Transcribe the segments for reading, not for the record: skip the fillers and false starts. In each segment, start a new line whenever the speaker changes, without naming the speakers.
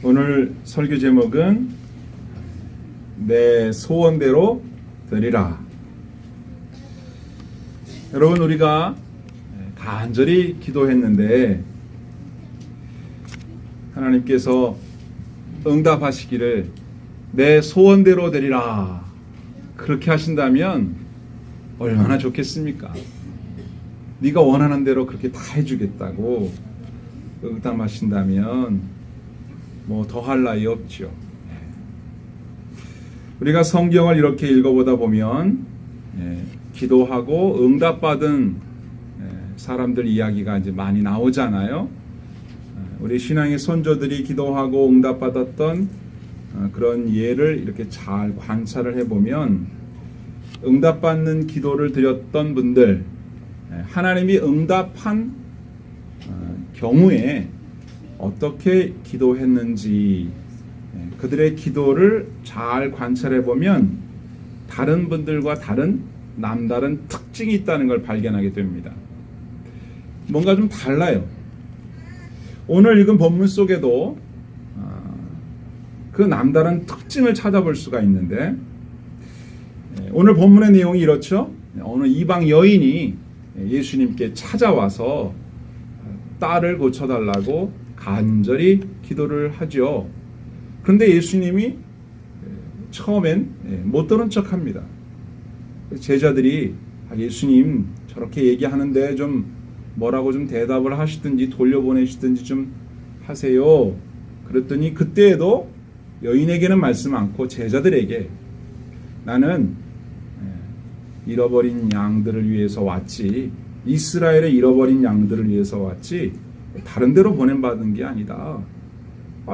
오늘 설교 제목은 내 소원대로 되리라. 여러분, 우리가 간절히 기도했는데 하나님께서 응답하시기를 내 소원대로 되리라 그렇게 하신다면 얼마나 좋겠습니까? 네가 원하는 대로 그렇게 다 해주겠다고 응답하신다면 뭐 더할 나위 없죠. 우리가 성경을 이렇게 읽어보다 보면 기도하고 응답받은 사람들 이야기가 이제 많이 나오잖아요. 우리 신앙의 선조들이 기도하고 응답받았던 그런 예를 이렇게 잘 관찰을 해보면 응답받는 기도를 드렸던 분들, 하나님이 응답한 경우에 어떻게 기도했는지 그들의 기도를 잘 관찰해 보면 다른 분들과 다른 남다른 특징이 있다는 걸 발견하게 됩니다. 뭔가 좀 달라요. 오늘 읽은 본문 속에도 그 남다른 특징을 찾아볼 수가 있는데, 오늘 본문의 내용이 이렇죠. 어느 이방 여인이 예수님께 찾아와서 딸을 고쳐달라고 간절히 기도를 하죠. 그런데 예수님이 처음엔 못 들은 척합니다. 제자들이 예수님 저렇게 얘기하는데 좀 뭐라고 좀 대답을 하시든지 돌려보내시든지 좀 하세요. 그랬더니 그때에도 여인에게는 말씀 않고 제자들에게 나는 잃어버린 양들을 위해서 왔지, 이스라엘의 잃어버린 양들을 위해서 왔지 다른 데로 보냄받은 게 아니다.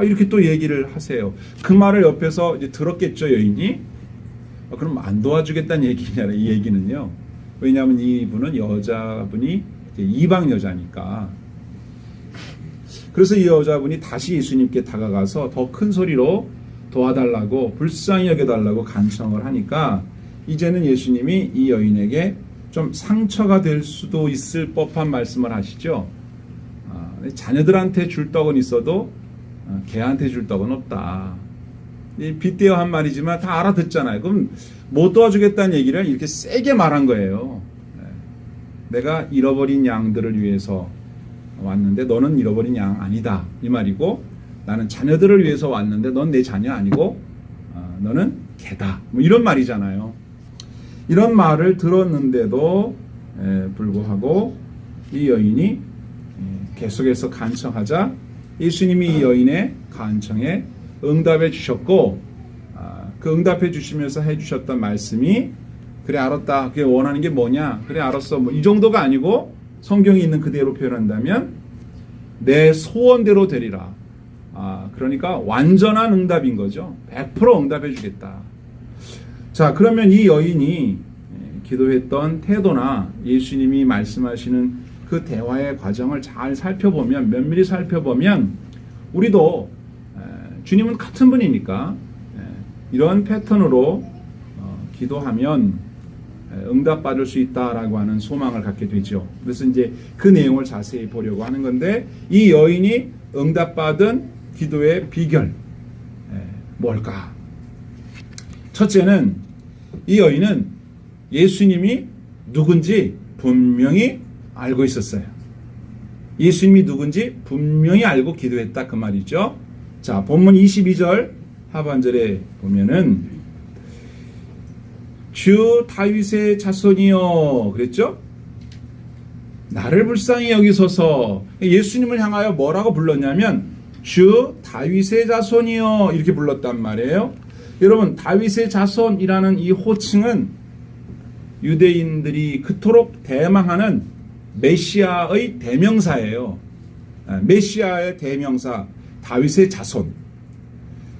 이렇게 또 얘기를 하세요. 그 말을 옆에서 이제 들었겠죠, 여인이. 그럼 안 도와주겠다는 얘기냐, 이 얘기는요. 왜냐하면 이분은 여자분이 이방 여자니까. 그래서 이 여자분이 다시 예수님께 다가가서 더 큰 소리로 도와달라고, 불쌍히 여겨달라고 간청을 하니까 이제는 예수님이 이 여인에게 좀 상처가 될 수도 있을 법한 말씀을 하시죠. 자녀들한테 줄 떡은 있어도 걔한테 줄 떡은 없다. 빗대어 한 말이지만 다 알아듣잖아요. 그럼 못 도와주겠다는 얘기를 이렇게 세게 말한 거예요. 내가 잃어버린 양들을 위해서 왔는데 너는 잃어버린 양 아니다, 이 말이고, 나는 자녀들을 위해서 왔는데 넌 내 자녀 아니고 너는 걔다, 뭐 이런 말이잖아요. 이런 말을 들었는데도 불구하고 이 여인이 계속해서 간청하자 예수님이 이 여인의 간청에 응답해 주셨고, 그 응답해 주시면서 해주셨던 말씀이 그래 알았다, 그게 원하는 게 뭐냐, 그래 알았어, 뭐 이 정도가 아니고 성경이 있는 그대로 표현한다면 내 소원대로 되리라. 그러니까 완전한 응답인 거죠. 100% 응답해 주겠다. 자, 그러면 이 여인이 기도했던 태도나 예수님이 말씀하시는 그 대화의 과정을 잘 살펴보면, 면밀히 살펴보면 우리도 주님은 같은 분이니까 이런 패턴으로 기도하면 응답받을 수 있다라고 하는 소망을 갖게 되죠. 그래서 이제 그 내용을 자세히 보려고 하는 건데, 이 여인이 응답받은 기도의 비결 뭘까? 첫째는 이 여인은 예수님이 누군지 분명히 알고 있었어요. 예수님이 누군지 분명히 알고 기도했다, 그 말이죠. 자, 본문 22절 하반절에 보면은 주 다윗의 자손이여 그랬죠? 나를 불쌍히 여기소서. 예수님을 향하여 뭐라고 불렀냐면 주 다윗의 자손이여 이렇게 불렀단 말이에요. 여러분, 다윗의 자손이라는 이 호칭은 유대인들이 그토록 대망하는 메시아의 대명사예요. 메시아의 대명사, 다윗의 자손.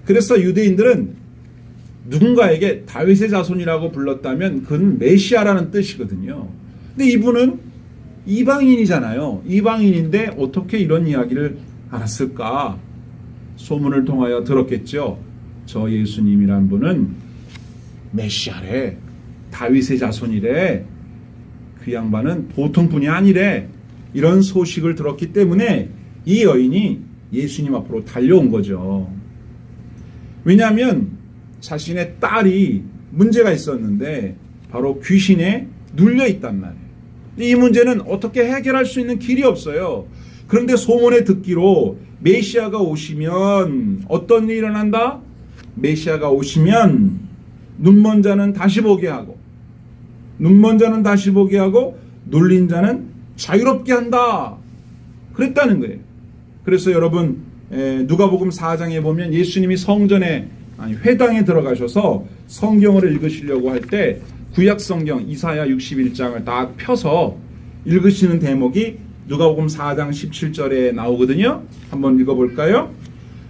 그래서 유대인들은 누군가에게 다윗의 자손이라고 불렀다면 그건 메시아라는 뜻이거든요. 근데 이분은 이방인이잖아요. 이방인인데 어떻게 이런 이야기를 알았을까? 소문을 통하여 들었겠죠. 저 예수님이란 분은 메시아래, 다윗의 자손이래, 그 양반은 보통 분이 아니래, 이런 소식을 들었기 때문에 이 여인이 예수님 앞으로 달려온 거죠. 왜냐하면 자신의 딸이 문제가 있었는데 바로 귀신에 눌려 있단 말이에요. 이 문제는 어떻게 해결할 수 있는 길이 없어요. 그런데 소문에 듣기로 메시아가 오시면 어떤 일이 일어난다? 메시아가 오시면 눈먼 자는 다시 보게 하고, 눈먼 자는 다시 보게 하고, 눌린 자는 자유롭게 한다. 그랬다는 거예요. 그래서 여러분 누가복음 4장에 보면 예수님이 성전에 회당에 들어가셔서 성경을 읽으시려고 할 때 구약 성경 이사야 61장을 딱 펴서 읽으시는 대목이 누가복음 4장 17절에 나오거든요. 한번 읽어볼까요?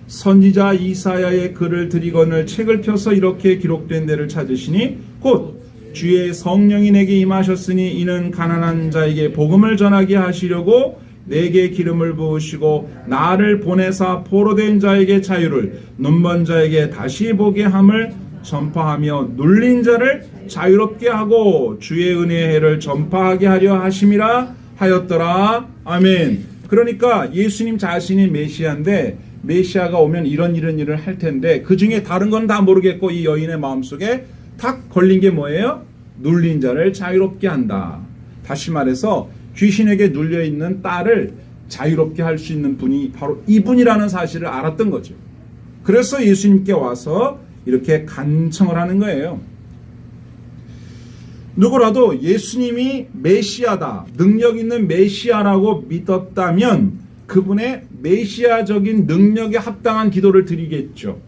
선지자 이사야의 글을 드리거늘 책을 펴서 이렇게 기록된 데를 찾으시니 곧 주의 성령이 내게 임하셨으니 이는 가난한 자에게 복음을 전하게 하시려고 내게 기름을 부으시고 나를 보내사 포로된 자에게 자유를 눈먼 자에게 다시 보게 함을 전파하며 눌린 자를 자유롭게 하고 주의 은혜의 해를 전파하게 하려 하심이라 하였더라. 아멘. 그러니까 예수님 자신이 메시아인데 메시아가 오면 이런 일을 할 텐데 그 중에 다른 건 다 모르겠고 이 여인의 마음속에 탁 걸린 게 뭐예요? 눌린 자를 자유롭게 한다. 다시 말해서 귀신에게 눌려있는 딸을 자유롭게 할 수 있는 분이 바로 이분이라는 사실을 알았던 거죠. 그래서 예수님께 와서 이렇게 간청을 하는 거예요. 누구라도 예수님이 메시아다, 능력 있는 메시아라고 믿었다면 그분의 메시아적인 능력에 합당한 기도를 드리겠죠.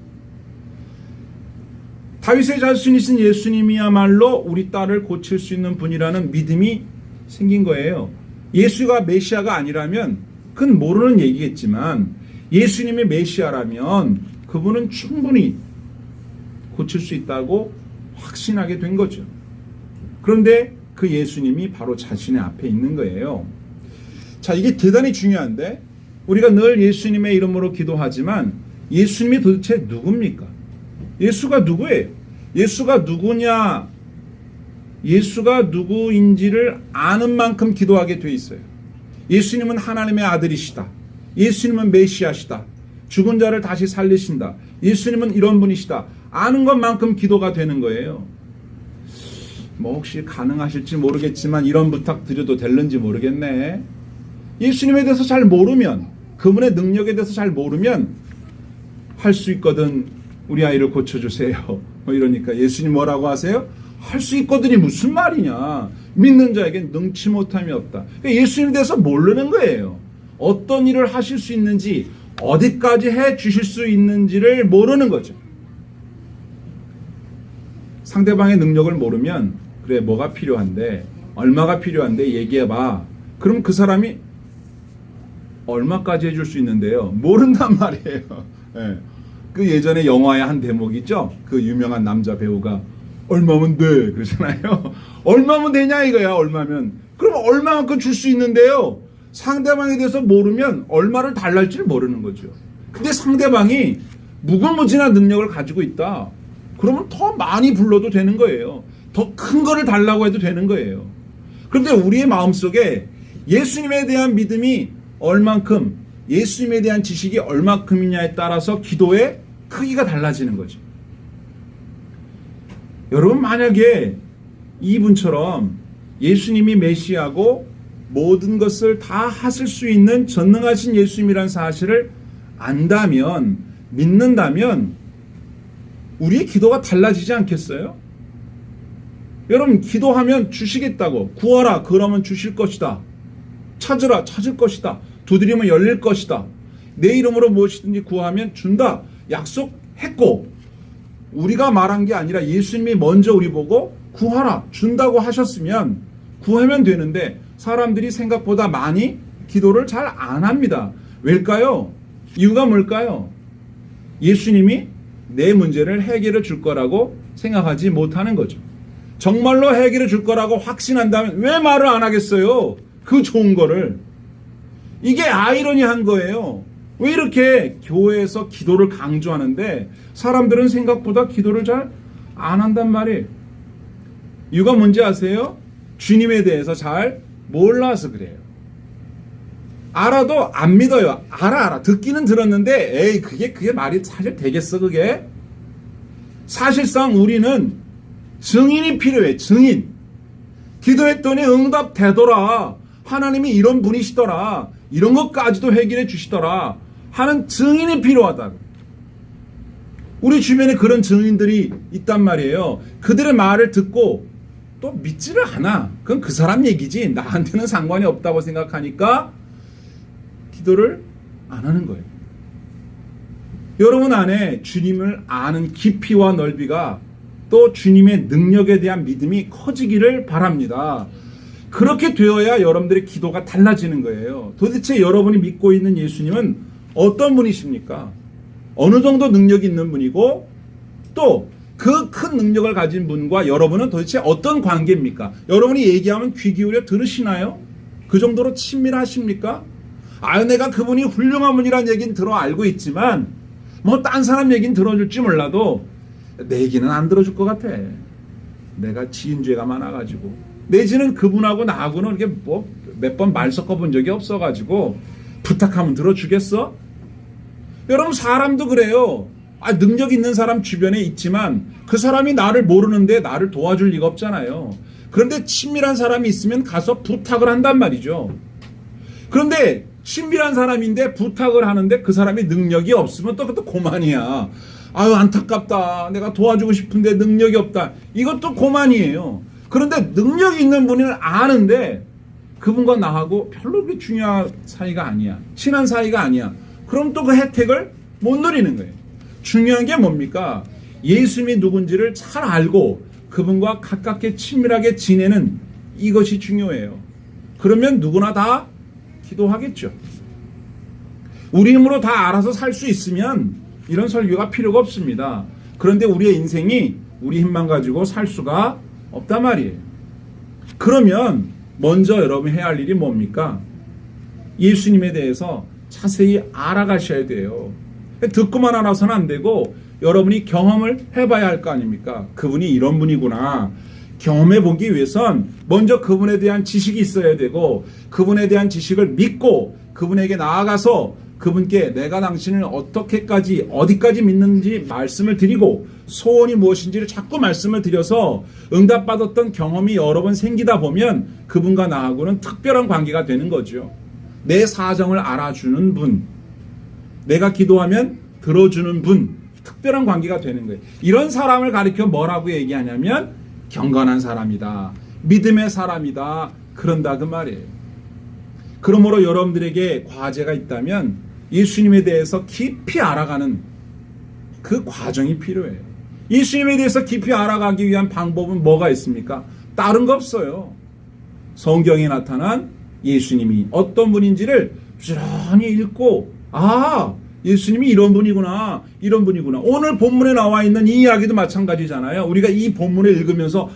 다윗의 자손이신 예수님이야말로 우리 딸을 고칠 수 있는 분이라는 믿음이 생긴 거예요. 예수가 메시아가 아니라면 그건 모르는 얘기겠지만 예수님이 메시아라면 그분은 충분히 고칠 수 있다고 확신하게 된 거죠. 그런데 그 예수님이 바로 자신의 앞에 있는 거예요. 자, 이게 대단히 중요한데 우리가 늘 예수님의 이름으로 기도하지만 예수님이 도대체 누굽니까? 예수가 누구예요? 예수가 누구냐? 예수가 누구인지를 아는 만큼 기도하게 돼 있어요. 예수님은 하나님의 아들이시다. 예수님은 메시아시다. 죽은 자를 다시 살리신다. 예수님은 이런 분이시다. 아는 것만큼 기도가 되는 거예요. 뭐 혹시 가능하실지 모르겠지만 이런 부탁 드려도 될는지 모르겠네. 예수님에 대해서 잘 모르면, 그분의 능력에 대해서 잘 모르면 할 수 있거든 우리 아이를 고쳐주세요. 뭐 이러니까 예수님 뭐라고 하세요? 할 수 있거든이 무슨 말이냐. 믿는 자에겐 능치 못함이 없다. 그러니까 예수님에 대해서 모르는 거예요. 어떤 일을 하실 수 있는지, 어디까지 해 주실 수 있는지를 모르는 거죠. 상대방의 능력을 모르면 그래 뭐가 필요한데 얼마가 필요한데 얘기해봐. 그럼 그 사람이 얼마까지 해줄 수 있는데요. 모른단 말이에요. 네. 그 예전에 영화의 한 대목 있죠. 그 유명한 남자 배우가 얼마면 돼 그러잖아요. 얼마면 되냐 이거야. 얼마면. 그럼 얼마만큼 줄 수 있는데요. 상대방에 대해서 모르면 얼마를 달랄지를 모르는 거죠. 근데 상대방이 무궁무진한 능력을 가지고 있다. 그러면 더 많이 불러도 되는 거예요. 더 큰 거를 달라고 해도 되는 거예요. 그런데 우리의 마음속에 예수님에 대한 믿음이 얼만큼, 예수님에 대한 지식이 얼만큼이냐에 따라서 기도의 크기가 달라지는 거죠. 여러분 만약에 이분처럼 예수님이 메시아고 모든 것을 다 하실 수 있는 전능하신 예수님이라는 사실을 안다면, 믿는다면 우리의 기도가 달라지지 않겠어요? 여러분 기도하면 주시겠다고, 구하라 그러면 주실 것이다, 찾으라 찾을 것이다, 두드리면 열릴 것이다, 내 이름으로 무엇이든지 구하면 준다 약속했고, 우리가 말한 게 아니라 예수님이 먼저 우리 보고 구하라 준다고 하셨으면 구하면 되는데 사람들이 생각보다 많이 기도를 잘 안 합니다. 왜일까요? 이유가 뭘까요? 예수님이 내 문제를 해결해 줄 거라고 생각하지 못하는 거죠. 정말로 해결해 줄 거라고 확신한다면 왜 말을 안 하겠어요? 그 좋은 거를. 이게 아이러니한 거예요. 왜 이렇게 교회에서 기도를 강조하는데 사람들은 생각보다 기도를 잘 안 한단 말이에요. 이유가 뭔지 아세요? 주님에 대해서 잘 몰라서 그래요. 알아도 안 믿어요. 알아. 듣기는 들었는데 에이 그게 말이 사실 되겠어 그게? 사실상 우리는 증인이 필요해. 증인. 기도했더니 응답 되더라. 하나님이 이런 분이시더라. 이런 것까지도 해결해 주시더라. 하는 증인이 필요하다. 우리 주변에 그런 증인들이 있단 말이에요. 그들의 말을 듣고 또 믿지를 않아. 그건 그 사람 얘기지. 나한테는 상관이 없다고 생각하니까 기도를 안 하는 거예요. 여러분 안에 주님을 아는 깊이와 넓이가 또 주님의 능력에 대한 믿음이 커지기를 바랍니다. 그렇게 되어야 여러분들의 기도가 달라지는 거예요. 도대체 여러분이 믿고 있는 예수님은 어떤 분이십니까? 어느 정도 능력이 있는 분이고 또 그 큰 능력을 가진 분과 여러분은 도대체 어떤 관계입니까? 여러분이 얘기하면 귀 기울여 들으시나요? 그 정도로 친밀하십니까? 내가 그분이 훌륭한 분이라는 얘기는 들어 알고 있지만 뭐 딴 사람 얘기는 들어줄지 몰라도 내 얘기는 안 들어줄 것 같아. 내가 지은 죄가 많아가지고 내지는 그분하고 나하고는 이렇게 뭐 몇 번 말 섞어본 적이 없어가지고 부탁하면 들어주겠어? 여러분 사람도 그래요. 능력 있는 사람 주변에 있지만 그 사람이 나를 모르는데 나를 도와줄 리가 없잖아요. 그런데 친밀한 사람이 있으면 가서 부탁을 한단 말이죠. 그런데 친밀한 사람인데 부탁을 하는데 그 사람이 능력이 없으면 또 그것도 고만이야. 안타깝다. 내가 도와주고 싶은데 능력이 없다. 이것도 고만이에요. 그런데 능력이 있는 분을 아는데 그분과 나하고 별로 그렇게 중요한 사이가 아니야. 친한 사이가 아니야. 그럼 또 그 혜택을 못 누리는 거예요. 중요한 게 뭡니까? 예수님이 누군지를 잘 알고 그분과 가깝게 친밀하게 지내는 이것이 중요해요. 그러면 누구나 다 기도하겠죠. 우리 힘으로 다 알아서 살 수 있으면 이런 설교가 필요가 없습니다. 그런데 우리의 인생이 우리 힘만 가지고 살 수가 없단 말이에요. 그러면 먼저 여러분이 해야 할 일이 뭡니까? 예수님에 대해서 자세히 알아가셔야 돼요. 듣고만 알아서는 안 되고 여러분이 경험을 해봐야 할 거 아닙니까? 그분이 이런 분이구나. 경험해 보기 위해선 먼저 그분에 대한 지식이 있어야 되고 그분에 대한 지식을 믿고 그분에게 나아가서 그분께 내가 당신을 어디까지 믿는지 말씀을 드리고 소원이 무엇인지를 자꾸 말씀을 드려서 응답받았던 경험이 여러 번 생기다 보면 그분과 나하고는 특별한 관계가 되는 거죠. 내 사정을 알아주는 분, 내가 기도하면 들어주는 분, 특별한 관계가 되는 거예요. 이런 사람을 가리켜 뭐라고 얘기하냐면 경건한 사람이다. 믿음의 사람이다. 그런다 그 말이에요. 그러므로 여러분들에게 과제가 있다면 예수님에 대해서 깊이 알아가는 그 과정이 필요해요. 예수님에 대해서 깊이 알아가기 위한 방법은 뭐가 있습니까? 다른 거 없어요. 성경에 나타난 예수님이 어떤 분인지를 부지런히 읽고 예수님이 이런 분이구나. 오늘 본문에 나와 있는 이 이야기도 마찬가지잖아요. 우리가 이 본문을 읽으면서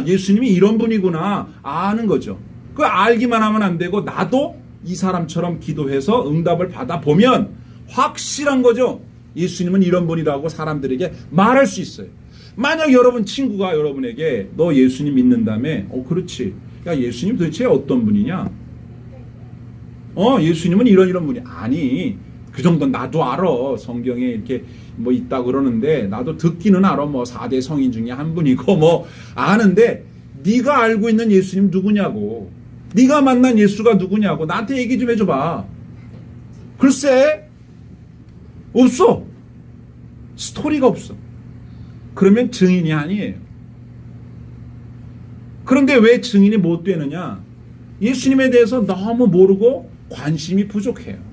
예수님이 이런 분이구나 아는 거죠. 그 알기만 하면 안 되고 나도 이 사람처럼 기도해서 응답을 받아보면 확실한 거죠. 예수님은 이런 분이라고 사람들에게 말할 수 있어요. 만약 여러분 친구가 여러분에게 너 예수님 믿는다며? 그렇지. 야, 예수님 도대체 어떤 분이냐? 예수님은 이런 분이 아니. 그 정도 나도 알아. 성경에 이렇게 뭐 있다 그러는데 나도 듣기는 알아. 뭐 4대 성인 중에 한 분이고 뭐 아는데 네가 알고 있는 예수님 누구냐고. 네가 만난 예수가 누구냐고. 나한테 얘기 좀 해줘봐. 글쎄 없어. 스토리가 없어. 그러면 증인이 아니에요. 그런데 왜 증인이 못 되느냐? 예수님에 대해서 너무 모르고 관심이 부족해요.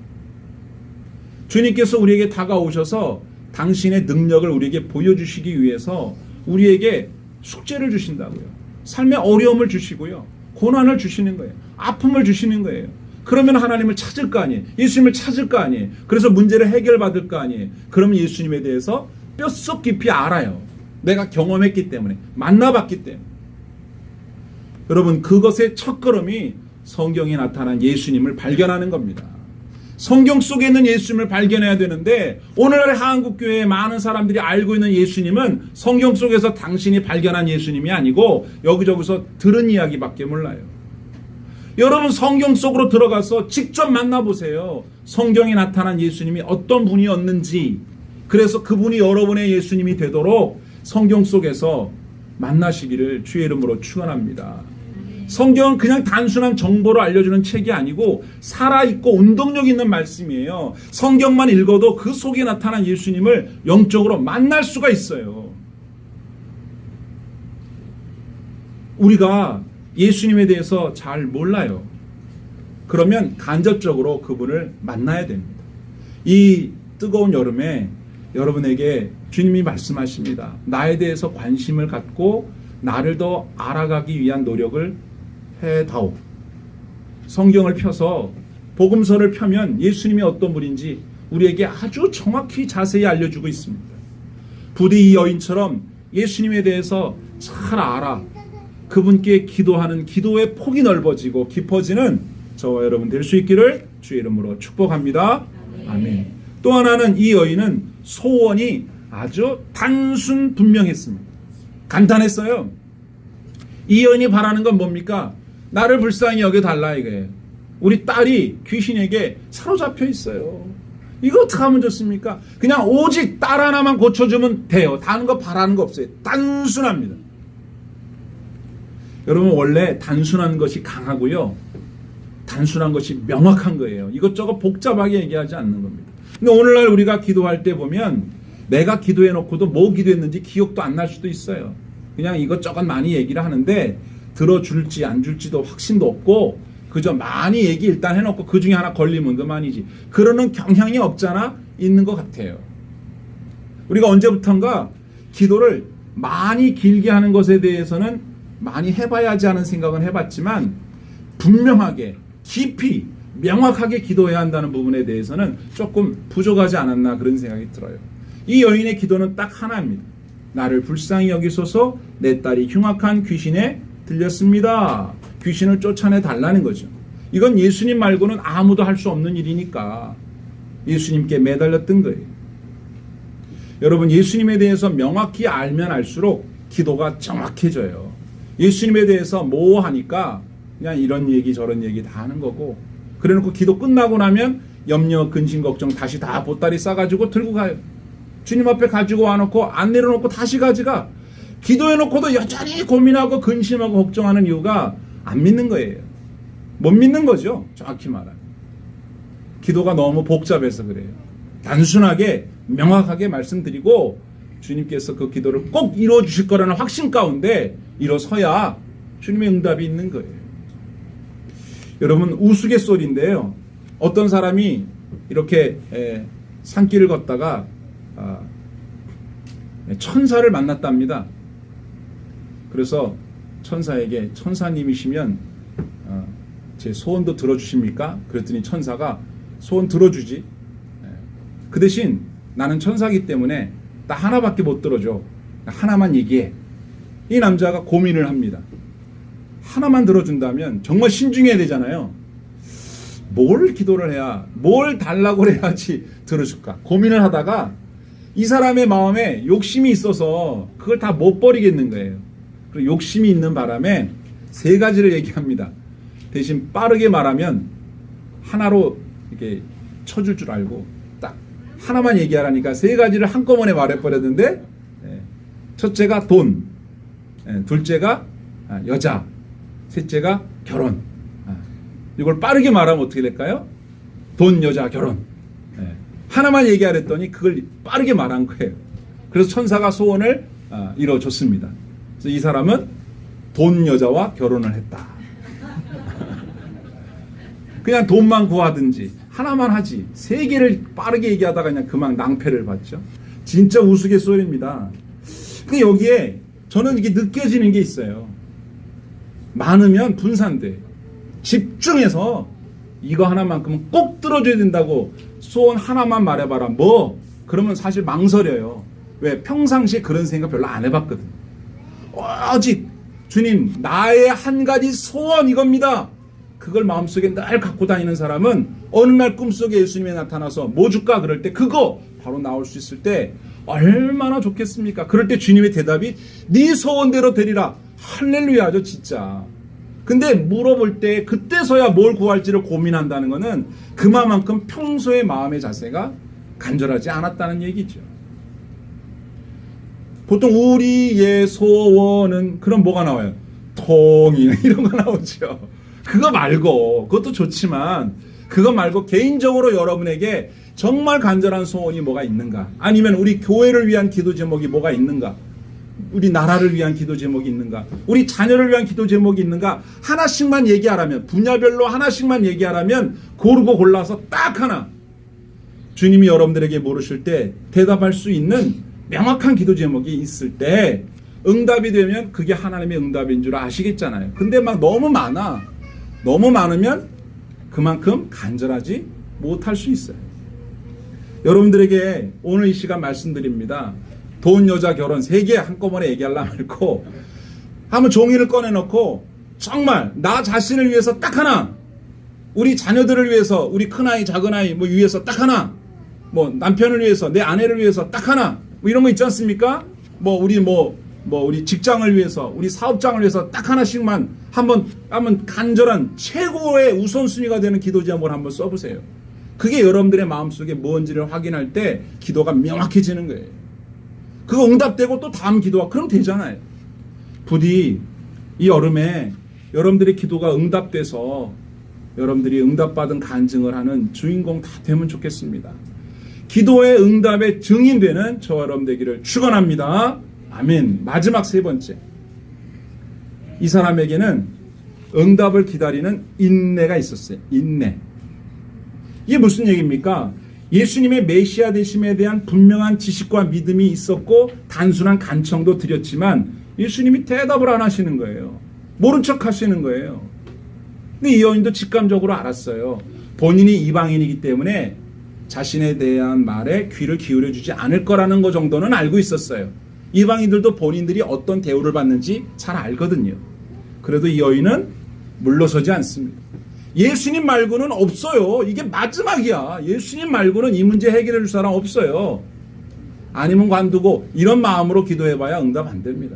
주님께서 우리에게 다가오셔서 당신의 능력을 우리에게 보여주시기 위해서 우리에게 숙제를 주신다고요. 삶의 어려움을 주시고요. 고난을 주시는 거예요. 아픔을 주시는 거예요. 그러면 하나님을 찾을 거 아니에요. 예수님을 찾을 거 아니에요. 그래서 문제를 해결받을 거 아니에요. 그러면 예수님에 대해서 뼛속 깊이 알아요. 내가 경험했기 때문에, 만나봤기 때문에. 여러분, 그것의 첫걸음이 성경에 나타난 예수님을 발견하는 겁니다. 성경 속에 있는 예수님을 발견해야 되는데 오늘날 한국교회에 많은 사람들이 알고 있는 예수님은 성경 속에서 당신이 발견한 예수님이 아니고 여기저기서 들은 이야기밖에 몰라요. 여러분 성경 속으로 들어가서 직접 만나보세요. 성경에 나타난 예수님이 어떤 분이었는지. 그래서 그분이 여러분의 예수님이 되도록 성경 속에서 만나시기를 주의 이름으로 축원합니다. 성경은 그냥 단순한 정보를 알려주는 책이 아니고 살아있고 운동력 있는 말씀이에요. 성경만 읽어도 그 속에 나타난 예수님을 영적으로 만날 수가 있어요. 우리가 예수님에 대해서 잘 몰라요. 그러면 간접적으로 그분을 만나야 됩니다. 이 뜨거운 여름에 여러분에게 주님이 말씀하십니다. 나에 대해서 관심을 갖고 나를 더 알아가기 위한 노력을 해다오. 성경을 펴서 복음서를 펴면 예수님이 어떤 분인지 우리에게 아주 정확히 자세히 알려주고 있습니다. 부디 이 여인처럼 예수님에 대해서 잘 알아 그분께 기도하는 기도의 폭이 넓어지고 깊어지는 저와 여러분 될 수 있기를 주의 이름으로 축복합니다. 아멘. 또 하나는 이 여인은 소원이 아주 단순 분명했습니다. 간단했어요. 이 여인이 바라는 건 뭡니까? 나를 불쌍히 여겨달라 이거예요. 우리 딸이 귀신에게 사로잡혀 있어요. 이거 어떻게 하면 좋습니까? 그냥 오직 딸 하나만 고쳐주면 돼요. 다른 거 바라는 거 없어요. 단순합니다. 여러분 원래 단순한 것이 강하고요. 단순한 것이 명확한 거예요. 이것저것 복잡하게 얘기하지 않는 겁니다. 근데 오늘날 우리가 기도할 때 보면 내가 기도해 놓고도 뭐 기도했는지 기억도 안 날 수도 있어요. 그냥 이것저것 많이 얘기를 하는데 들어줄지 안 줄지도 확신도 없고 그저 많이 얘기 일단 해놓고 그 중에 하나 걸리면 그만이지. 그러는 경향이 없잖아? 있는 것 같아요. 우리가 언제부턴가 기도를 많이 길게 하는 것에 대해서는 많이 해봐야지 하는 생각은 해봤지만 분명하게 깊이 명확하게 기도해야 한다는 부분에 대해서는 조금 부족하지 않았나 그런 생각이 들어요. 이 여인의 기도는 딱 하나입니다. 나를 불쌍히 여기소서 내 딸이 흉악한 귀신에 들렸습니다. 귀신을 쫓아내 달라는 거죠. 이건 예수님 말고는 아무도 할 수 없는 일이니까 예수님께 매달렸던 거예요. 여러분 예수님에 대해서 명확히 알면 알수록 기도가 정확해져요. 예수님에 대해서 뭐 하니까 그냥 이런 얘기 저런 얘기 다 하는 거고 그래놓고 기도 끝나고 나면 염려 근심 걱정 다시 다 보따리 싸가지고 들고 가요. 주님 앞에 가지고 와놓고 안 내려놓고 다시 가져가. 기도해놓고도 여전히 고민하고 근심하고 걱정하는 이유가 안 믿는 거예요. 못 믿는 거죠. 정확히 말하면. 기도가 너무 복잡해서 그래요. 단순하게 명확하게 말씀드리고 주님께서 그 기도를 꼭 이루어 주실 거라는 확신 가운데 일어서야 주님의 응답이 있는 거예요. 여러분 우스갯소리인데요. 어떤 사람이 이렇게 산길을 걷다가 천사를 만났답니다. 그래서 천사에게 천사님이시면 제 소원도 들어주십니까? 그랬더니 천사가 소원 들어주지. 그 대신 나는 천사이기 때문에 나 하나밖에 못 들어줘. 하나만 얘기해. 이 남자가 고민을 합니다. 하나만 들어준다면 정말 신중해야 되잖아요. 뭘 기도를 해야 뭘 달라고 해야지 들어줄까 고민을 하다가 이 사람의 마음에 욕심이 있어서 그걸 다 못 버리겠는 거예요. 그리고 욕심이 있는 바람에 세 가지를 얘기합니다. 대신 빠르게 말하면 하나로 이렇게 쳐줄 줄 알고 딱 하나만 얘기하라니까 세 가지를 한꺼번에 말해버렸는데 첫째가 돈, 둘째가 여자, 셋째가 결혼. 이걸 빠르게 말하면 어떻게 될까요? 돈, 여자, 결혼. 하나만 얘기하랬더니 그걸 빠르게 말한 거예요. 그래서 천사가 소원을 이뤄줬습니다. 그래서 이 사람은 돈, 여자와 결혼을 했다. 그냥 돈만 구하든지 하나만 하지 세 개를 빠르게 얘기하다가 그냥 그만 낭패를 봤죠. 진짜 우스갯소리입니다. 근데 여기에 저는 이게 느껴지는 게 있어요. 많으면 분산돼. 집중해서 이거 하나만큼은 꼭 들어줘야 된다고 소원 하나만 말해봐라. 뭐? 그러면 사실 망설여요. 왜? 평상시에 그런 생각 별로 안 해봤거든. 오직 주님 나의 한 가지 소원 이겁니다. 그걸 마음속에 늘 갖고 다니는 사람은 어느 날 꿈속에 예수님이 나타나서 뭐 줄까? 그럴 때 그거 바로 나올 수 있을 때 얼마나 좋겠습니까? 그럴 때 주님의 대답이 네 소원대로 되리라. 할렐루야죠 진짜. 근데 물어볼 때 그때서야 뭘 구할지를 고민한다는 것은 그만큼 평소의 마음의 자세가 간절하지 않았다는 얘기죠. 보통 우리의 소원은 그럼 뭐가 나와요? 통일 이런 거 나오죠. 그거 말고 그것도 좋지만 그거 말고 개인적으로 여러분에게 정말 간절한 소원이 뭐가 있는가? 아니면 우리 교회를 위한 기도 제목이 뭐가 있는가? 우리 나라를 위한 기도 제목이 있는가? 우리 자녀를 위한 기도 제목이 있는가? 하나씩만 얘기하라면, 분야별로 하나씩만 얘기하라면 고르고 골라서 딱 하나 주님이 여러분들에게 물으실 때 대답할 수 있는 명확한 기도 제목이 있을 때 응답이 되면 그게 하나님의 응답인 줄 아시겠잖아요. 근데 막 너무 많아. 너무 많으면 그만큼 간절하지 못할 수 있어요. 여러분들에게 오늘 이 시간 말씀드립니다. 돈, 여자, 결혼 3개 한꺼번에 얘기하려고 말고 한번 종이를 꺼내놓고 정말 나 자신을 위해서 딱 하나, 우리 자녀들을 위해서, 우리 큰아이 작은아이 뭐 위해서 딱 하나, 뭐 남편을 위해서, 내 아내를 위해서 딱 하나, 뭐 이런 거 있지 않습니까? 우리 직장을 위해서, 우리 사업장을 위해서 딱 하나씩만 한번 간절한 최고의 우선순위가 되는 기도 제목을 한번 써보세요. 그게 여러분들의 마음속에 뭔지를 확인할 때 기도가 명확해지는 거예요. 그거 응답되고 또 다음 기도가 그럼 되잖아요. 부디 이 여름에 여러분들의 기도가 응답돼서 여러분들이 응답받은 간증을 하는 주인공 다 되면 좋겠습니다. 기도의 응답의 증인되는 저와 여러분 되기를 축원합니다. 아멘. 마지막 3번째. 이 사람에게는 응답을 기다리는 인내가 있었어요. 인내. 이게 무슨 얘기입니까? 예수님의 메시아 되심에 대한 분명한 지식과 믿음이 있었고 단순한 간청도 드렸지만 예수님이 대답을 안 하시는 거예요. 모른 척 하시는 거예요. 근데 이 여인도 직감적으로 알았어요. 본인이 이방인이기 때문에 자신에 대한 말에 귀를 기울여 주지 않을 거라는 거 정도는 알고 있었어요. 이방인들도 본인들이 어떤 대우를 받는지 잘 알거든요. 그래도 이 여인은 물러서지 않습니다. 예수님 말고는 없어요. 이게 마지막이야. 예수님 말고는 이 문제 해결해 줄 사람 없어요. 아니면 관두고 이런 마음으로 기도해봐야 응답 안 됩니다.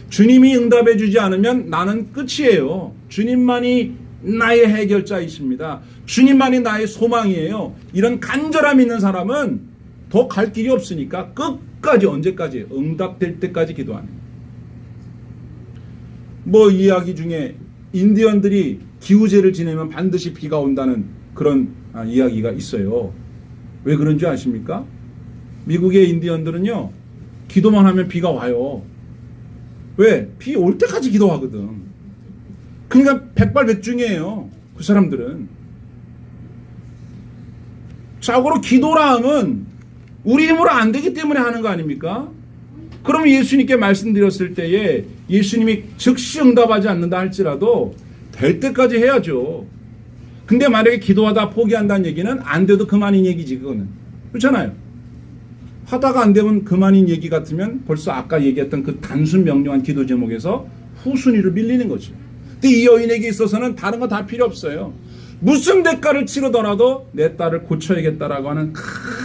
주님이 응답해 주지 않으면 나는 끝이에요. 주님만이 나의 해결자이십니다. 주님만이 나의 소망이에요. 이런 간절함 있는 사람은 더 갈 길이 없으니까 끝까지, 언제까지? 응답될 때까지 기도하는. 뭐 이야기 중에 인디언들이 기우제를 지내면 반드시 비가 온다는 그런 이야기가 있어요. 왜 그런 줄 아십니까? 미국의 인디언들은요, 기도만 하면 비가 와요. 왜? 비 올 때까지 기도하거든. 그러니까 백발백중이에요. 그 사람들은. 자고로 기도라 하면 우리 힘으로 안 되기 때문에 하는 거 아닙니까? 그러면 예수님께 말씀드렸을 때에 예수님이 즉시 응답하지 않는다 할지라도 될 때까지 해야죠. 근데 만약에 기도하다 포기한다는 얘기는 안 돼도 그만인 얘기지, 그거는. 그렇잖아요. 하다가 안 되면 그만인 얘기 같으면 벌써 아까 얘기했던 그 단순 명료한 기도 제목에서 후순위를 밀리는 거죠. 근데 이 여인에게 있어서는 다른 거 다 필요 없어요. 무슨 대가를 치르더라도 내 딸을 고쳐야겠다라고 하는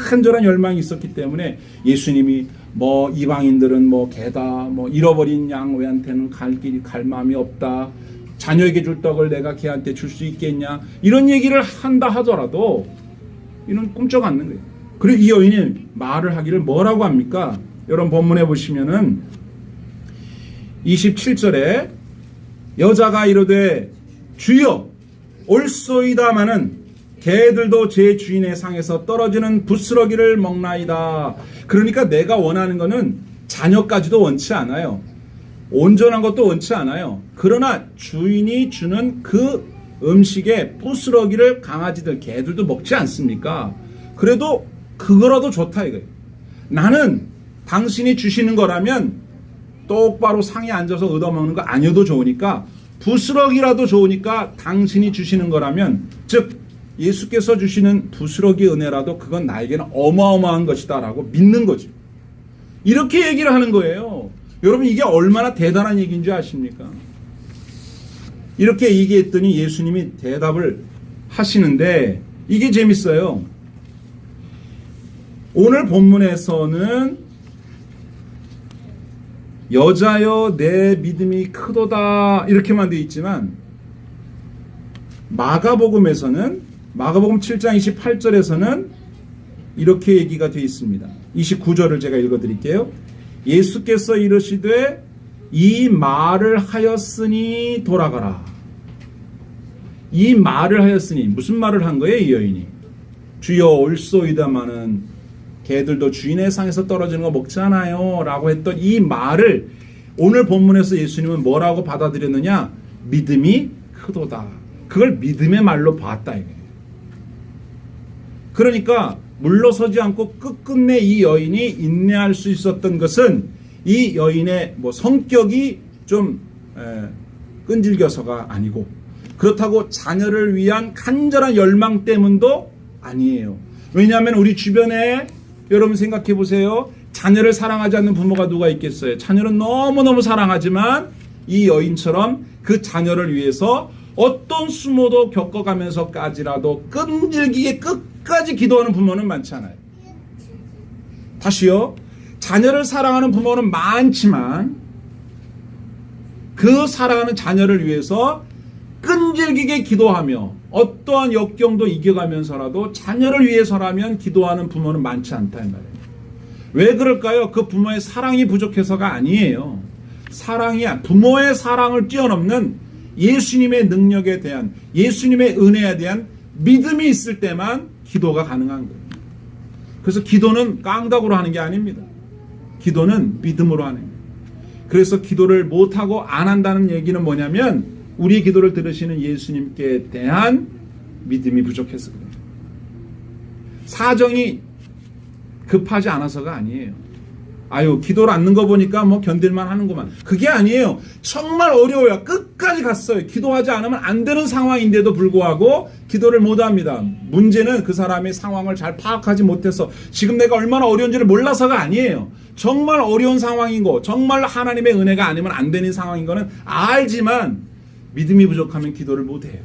간절한 열망이 있었기 때문에 예수님이 뭐 이방인들은 뭐 개다, 뭐 잃어버린 양 외한테는 갈 마음이 없다, 자녀에게 줄 떡을 내가 걔한테 줄 수 있겠냐, 이런 얘기를 한다 하더라도 이는 꿈쩍 않는 거예요. 그리고 이 여인이 말을 하기를 뭐라고 합니까? 여러분 본문에 보시면은 27절에 여자가 이르되 주여 올소이다마는 개들도 제 주인의 상에서 떨어지는 부스러기를 먹나이다. 그러니까 내가 원하는 거는 자녀까지도 원치 않아요. 온전한 것도 원치 않아요. 그러나 주인이 주는 그 음식에 부스러기를 강아지들, 개들도 먹지 않습니까? 그래도 그거라도 좋다 이거예요. 나는 당신이 주시는 거라면 똑바로 상에 앉아서 얻어먹는 거 아니어도 좋으니까, 부스러기라도 좋으니까 당신이 주시는 거라면, 즉 예수께서 주시는 부스러기 은혜라도 그건 나에게는 어마어마한 것이다 라고 믿는 거죠. 이렇게 얘기를 하는 거예요. 여러분 이게 얼마나 대단한 얘기인 줄 아십니까? 이렇게 얘기했더니 예수님이 대답을 하시는데 이게 재밌어요. 오늘 본문에서는 여자여 내 믿음이 크도다 이렇게만 되어 있지만 마가복음 7장 28절에서는 이렇게 얘기가 되어 있습니다. 29절을 제가 읽어드릴게요. 예수께서 이르시되 이 말을 하였으니 돌아가라. 이 말을 하였으니 무슨 말을 한 거예요? 이 여인이 주여 올소이다마는 개들도 주인의 상에서 떨어지는 거 먹지 않아요 라고 했던 이 말을 오늘 본문에서 예수님은 뭐라고 받아들였느냐? 믿음이 크도다. 그걸 믿음의 말로 봤다 이거예요. 그러니까 물러서지 않고 끝끝내 이 여인이 인내할 수 있었던 것은 이 여인의 성격이 좀 끈질겨서가 아니고, 그렇다고 자녀를 위한 간절한 열망 때문도 아니에요. 왜냐하면 우리 주변에 여러분 생각해 보세요. 자녀를 사랑하지 않는 부모가 누가 있겠어요? 자녀는 너무너무 사랑하지만 이 여인처럼 그 자녀를 위해서 어떤 수모도 겪어가면서까지라도 끈질기게 끝까지 기도하는 부모는 많지 않아요. 다시요. 자녀를 사랑하는 부모는 많지만 그 사랑하는 자녀를 위해서 끈질기게 기도하며 어떠한 역경도 이겨가면서라도 자녀를 위해서라면 기도하는 부모는 많지 않다 이 말이에요. 왜 그럴까요? 그 부모의 사랑이 부족해서가 아니에요. 부모의 사랑을 뛰어넘는 예수님의 능력에 대한, 예수님의 은혜에 대한 믿음이 있을 때만 기도가 가능한 거예요. 그래서 기도는 깡다구로 하는 게 아닙니다. 기도는 믿음으로 하는 거예요. 그래서 기도를 못하고 안 한다는 얘기는 뭐냐면 우리의 기도를 들으시는 예수님께 대한 믿음이 부족해서 그래요. 사정이 급하지 않아서가 아니에요. 기도를 않는 거 보니까 견딜만 하는구만. 그게 아니에요. 정말 어려워요. 끝까지 갔어요. 기도하지 않으면 안 되는 상황인데도 불구하고 기도를 못 합니다. 문제는 그 사람의 상황을 잘 파악하지 못해서 지금 내가 얼마나 어려운지를 몰라서가 아니에요. 정말 어려운 상황인 거, 정말 하나님의 은혜가 아니면 안 되는 상황인 거는 알지만 믿음이 부족하면 기도를 못 해요.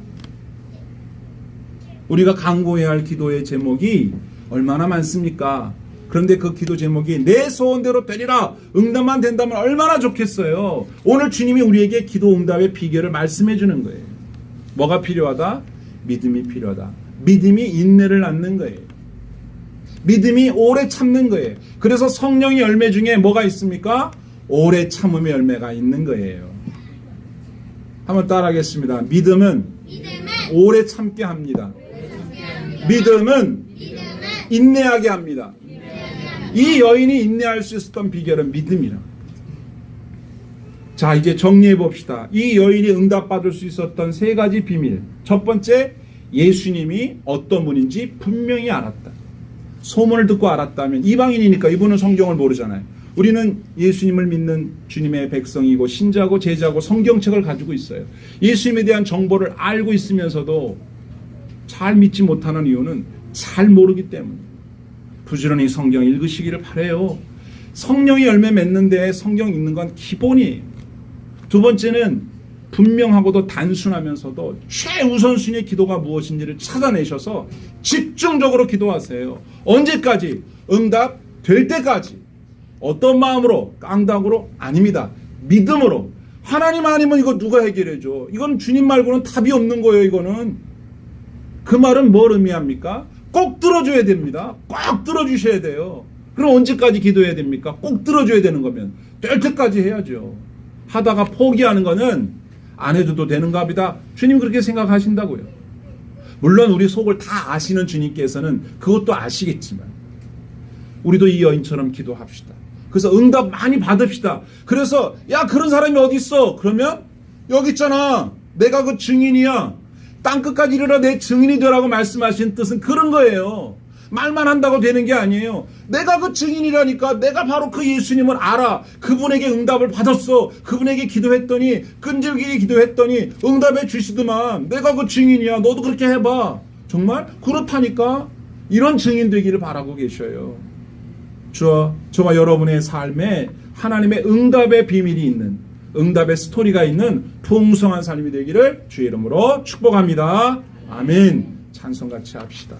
우리가 간구해야 할 기도의 제목이 얼마나 많습니까? 그런데 그 기도 제목이 내 소원대로 되리라, 응답만 된다면 얼마나 좋겠어요. 오늘 주님이 우리에게 기도 응답의 비결을 말씀해 주는 거예요. 뭐가 필요하다? 믿음이 필요하다. 믿음이 인내를 낳는 거예요. 믿음이 오래 참는 거예요. 그래서 성령의 열매 중에 뭐가 있습니까? 오래 참음의 열매가 있는 거예요. 한번 따라하겠습니다. 믿음은 오래 참게 합니다. 믿음은 인내하게 합니다. 이 여인이 인내할 수 있었던 비결은 믿음이라. 자, 이제 정리해 봅시다. 이 여인이 응답받을 수 있었던 세 가지 비밀. 첫 번째, 예수님이 어떤 분인지 분명히 알았다. 소문을 듣고 알았다면, 이방인이니까 이분은 성경을 모르잖아요. 우리는 예수님을 믿는 주님의 백성이고 신자고 제자고 성경책을 가지고 있어요. 예수님에 대한 정보를 알고 있으면서도 잘 믿지 못하는 이유는 잘 모르기 때문에. 부지런히 성경 읽으시기를 바라요. 성령이 열매 맺는데 성경 읽는 건 기본이에요. 두 번째는 분명하고도 단순하면서도 최우선순위의 기도가 무엇인지를 찾아내셔서 집중적으로 기도하세요. 언제까지? 응답 될 때까지. 어떤 마음으로? 깡다구로? 아닙니다. 믿음으로. 하나님 아니면 이거 누가 해결해줘? 이건 주님 말고는 답이 없는 거예요. 이거는. 그 말은 뭘 의미합니까? 꼭 들어줘야 됩니다. 꼭 들어주셔야 돼요. 그럼 언제까지 기도해야 됩니까? 꼭 들어줘야 되는 거면 될 때까지 해야죠. 하다가 포기하는 거는 안 해줘도 되는 겁니다. 주님 그렇게 생각하신다고요. 물론 우리 속을 다 아시는 주님께서는 그것도 아시겠지만 우리도 이 여인처럼 기도합시다. 그래서 응답 많이 받읍시다. 그래서 야 그런 사람이 어디 있어? 그러면 여기 있잖아. 내가 그 증인이야. 땅끝까지 이르러 내 증인이 되라고 말씀하신 뜻은 그런 거예요. 말만 한다고 되는 게 아니에요. 내가 그 증인이라니까. 내가 바로 그 예수님을 알아. 그분에게 응답을 받았어. 그분에게 기도했더니 끈질기게 기도했더니 응답해 주시더만. 내가 그 증인이야. 너도 그렇게 해봐. 정말 그렇다니까. 이런 증인 되기를 바라고 계셔요. 저와 여러분의 삶에 하나님의 응답의 비밀이 있는, 응답의 스토리가 있는 풍성한 삶이 되기를 주의 이름으로 축복합니다. 아멘. 찬송 같이 합시다.